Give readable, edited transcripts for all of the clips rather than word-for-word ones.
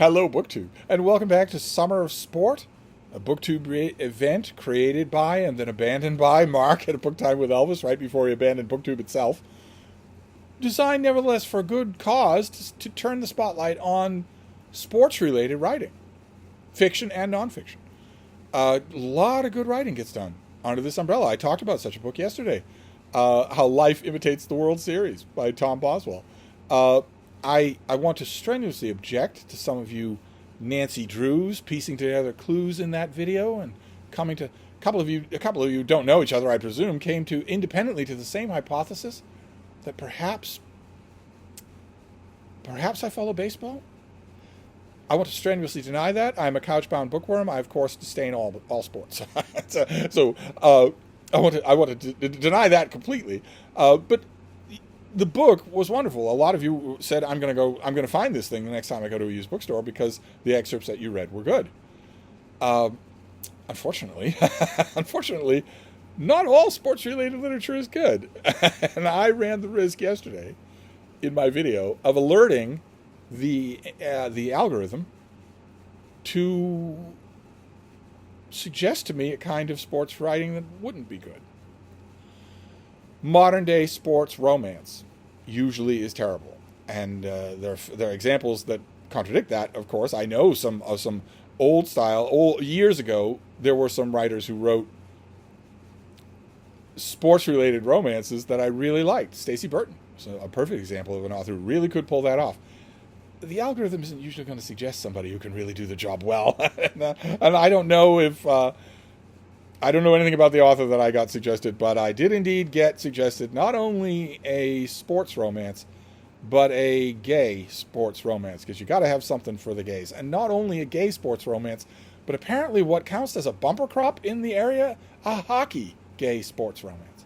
Hello, BookTube, and welcome back to Summer of Sport, a BookTube event created by and then abandoned by Mark at a Book Time with Elvis right before he abandoned BookTube itself. Designed, nevertheless, for a good cause to turn the spotlight on sports-related writing, fiction and nonfiction. A lot of good writing gets done under this umbrella. I talked about such a book yesterday, How Life Imitates the World Series by Tom Boswell. I want to strenuously object to some of you Nancy Drews piecing together clues in that video and coming to a couple of you don't know each other, I presume, came to independently to the same hypothesis that perhaps I follow baseball. I want to strenuously deny that. I'm a couch-bound bookworm. I, of course, disdain all sports. I want to deny that completely. But the book was wonderful. A lot of you said, I'm going to find this thing the next time I go to a used bookstore because the excerpts that you read were good. Unfortunately, not all sports-related literature is good. And I ran the risk yesterday in my video of alerting the algorithm to suggest to me a kind of sports writing that wouldn't be good. Modern day sports romance usually is terrible, and there are examples that contradict that. Of course, I know some years ago there were some writers who wrote sports related romances that I really liked. Stacey Burton is a perfect example of an author who really could pull that off. The algorithm isn't usually going to suggest somebody who can really do the job well, and I don't know if. I don't know anything about the author that I got suggested, but I did indeed get suggested not only a sports romance, but a gay sports romance, because you got to have something for the gays. And not only a gay sports romance, but apparently what counts as a bumper crop in the area, a hockey gay sports romance.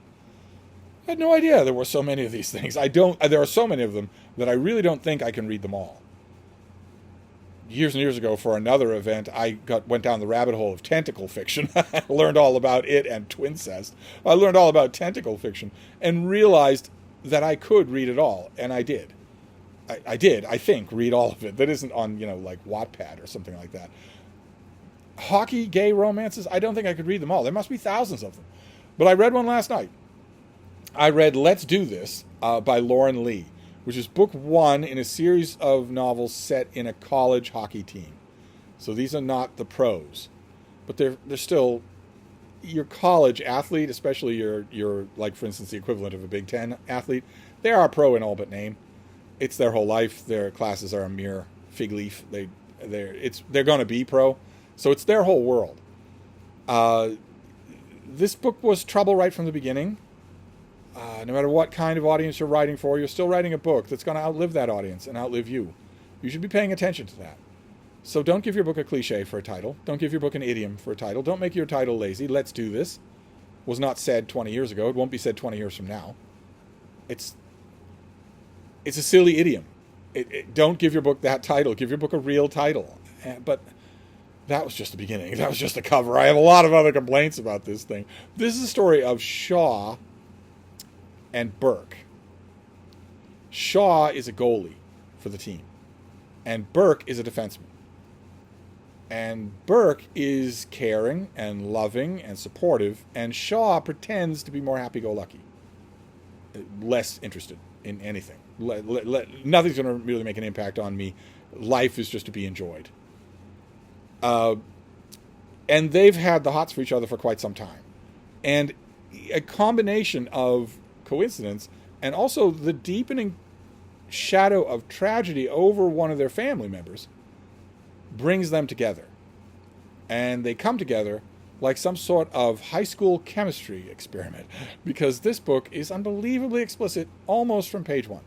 I had no idea there were so many of these things. There are so many of them that I really don't think I can read them all. Years and years ago, for another event, I went down the rabbit hole of tentacle fiction. I learned all about it and twincest. I learned all about tentacle fiction and realized that I could read it all, and I did. I think, read all of it. That isn't on, like Wattpad or something like that. Hockey, gay romances, I don't think I could read them all. There must be thousands of them. But I read one last night. I read Let's Do This by Lauren Lee, which is book one in a series of novels set in a college hockey team. So these are not the pros, but they're still your college athlete, especially your like, for instance, the equivalent of a Big Ten athlete. They are a pro in all but name. It's their whole life. Their classes are a mere fig leaf. They're going to be pro, so it's their whole world. This book was trouble right from the beginning. No matter what kind of audience you're writing for, you're still writing a book that's going to outlive that audience and outlive you. You should be paying attention to that. So don't give your book a cliche for a title. Don't give your book an idiom for a title. Don't make your title lazy. Let's Do This was not said 20 years ago. It won't be said 20 years from now. It's a silly idiom. Don't give your book that title. Give your book a real title. But that was just the beginning. That was just the cover. I have a lot of other complaints about this thing. This is a story of Shaw and Burke. Shaw is a goalie for the team, and Burke is a defenseman. And Burke is caring and loving and supportive, and Shaw pretends to be more happy-go-lucky, less interested in anything. Nothing's going to really make an impact on me. Life is just to be enjoyed. And they've had the hots for each other for quite some time. And a combination of coincidence and also the deepening shadow of tragedy over one of their family members brings them together, and they come together like some sort of high school chemistry experiment, because this book is unbelievably explicit almost from page one,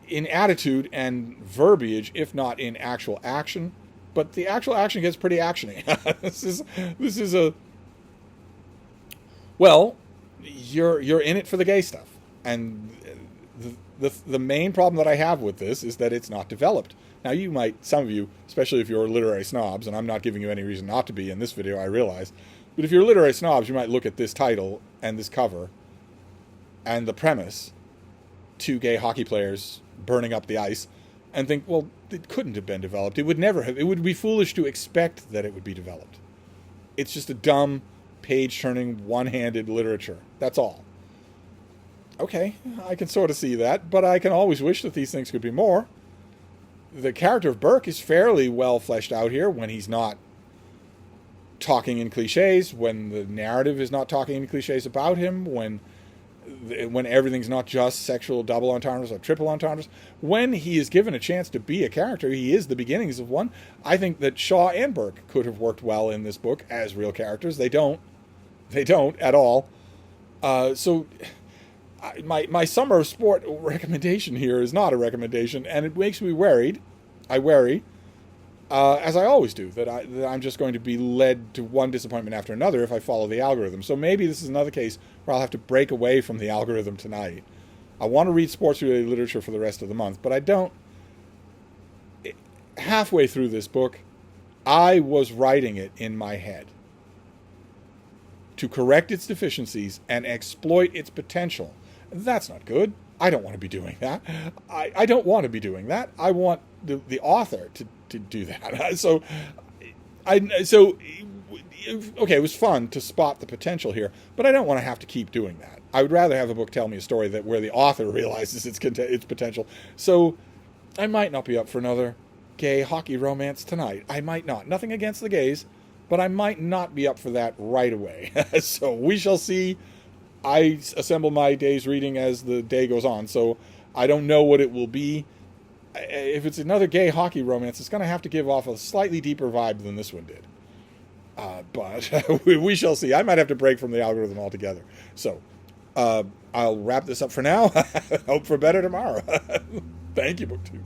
in attitude and verbiage, if not in actual action. But the actual action gets pretty actiony. This is a well, you're in it for the gay stuff. And the main problem that I have with this is that it's not developed. Now, some of you, especially if you're literary snobs, and I'm not giving you any reason not to be in this video, I realize, but if you're literary snobs, you might look at this title and this cover and the premise, two gay hockey players burning up the ice, and think, well, it couldn't have been developed. It would never have. It would be foolish to expect that it would be developed. It's just a dumb, page-turning, one-handed literature. That's all. Okay, I can sort of see that, but I can always wish that these things could be more. The character of Burke is fairly well fleshed out here when he's not talking in cliches, when the narrative is not talking in cliches about him, when everything's not just sexual double entendres or triple entendres. When he is given a chance to be a character, he is the beginnings of one. I think that Shaw and Burke could have worked well in this book as real characters. They don't. They don't at all. So my summer of sport recommendation here is not a recommendation, and it makes me worried. I worry, as I always do, that I'm just going to be led to one disappointment after another if I follow the algorithm. So maybe this is another case where I'll have to break away from the algorithm tonight. I want to read sports-related literature for the rest of the month, but I don't. Halfway through this book, I was writing it in my head to correct its deficiencies and exploit its potential. That's not good. I don't want to be doing that. I don't want to be doing that. I want the author to do that. So okay, it was fun to spot the potential here, but I don't want to have to keep doing that. I would rather have a book tell me a story where the author realizes its potential. So I might not be up for another gay hockey romance tonight. I might not. Nothing against the gays, but I might not be up for that right away. So we shall see. I assemble my day's reading as the day goes on, so I don't know what it will be. If it's another gay hockey romance, it's going to have to give off a slightly deeper vibe than this one did. But we shall see. I might have to break from the algorithm altogether. So I'll wrap this up for now. Hope for better tomorrow. Thank you, BookTube.